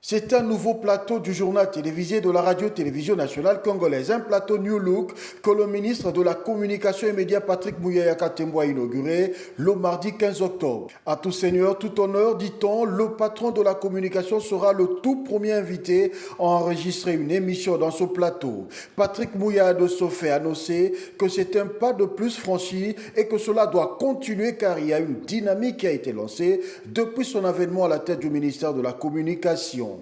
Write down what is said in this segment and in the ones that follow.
C'est un nouveau plateau du journal télévisé de la radio-télévision nationale congolaise. Un plateau New Look que le ministre de la Communication et Médias Patrick Muyaya Katembo a inauguré le mardi 15 octobre. À tout seigneur, tout honneur, dit-on, le patron de la communication sera le tout premier invité à enregistrer une émission dans ce plateau. Patrick Muyaya de Sofé a annoncé que c'est un pas de plus franchi et que cela doit continuer car il y a une dynamique qui a été lancée depuis son avènement à la tête du ministère de la Communication.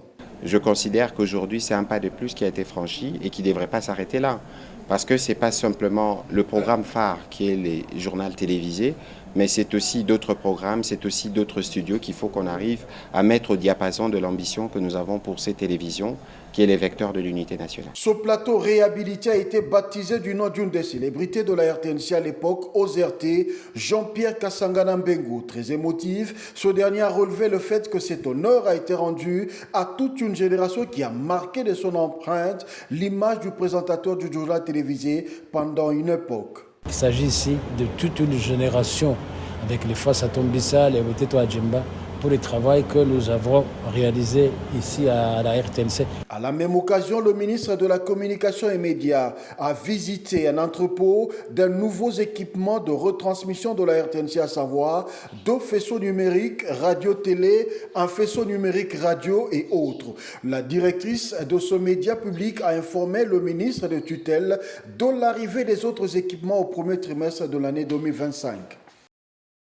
Je considère qu'aujourd'hui, c'est un pas de plus qui a été franchi et qui ne devrait pas s'arrêter là. Parce que ce n'est pas simplement le programme phare qui est les journaux télévisés, mais c'est aussi d'autres programmes, c'est aussi d'autres studios qu'il faut qu'on arrive à mettre au diapason de l'ambition que nous avons pour ces télévisions, qui est les vecteurs de l'unité nationale. Ce plateau réhabilité a été baptisé du nom d'une des célébrités de la RTNC à l'époque, OZRT, Jean-Pierre Kasangana Mbengu. Très émotif, ce dernier a relevé le fait que cet honneur a été rendu à toute une génération qui a marqué de son empreinte l'image du présentateur du journal télévisé pendant une époque. Il s'agit ici de toute une génération avec les Fasaton Bissa, les Weteto Adjemba, pour le travail que nous avons réalisé ici à la RTNC. À la même occasion, le ministre de la Communication et Médias a visité un entrepôt d'un nouveaux équipements de retransmission de la RTNC, à savoir 2 faisceaux numériques radio-télé, un faisceau numérique radio et autres. La directrice de ce média public a informé le ministre de tutelle de l'arrivée des autres équipements au premier trimestre de l'année 2025.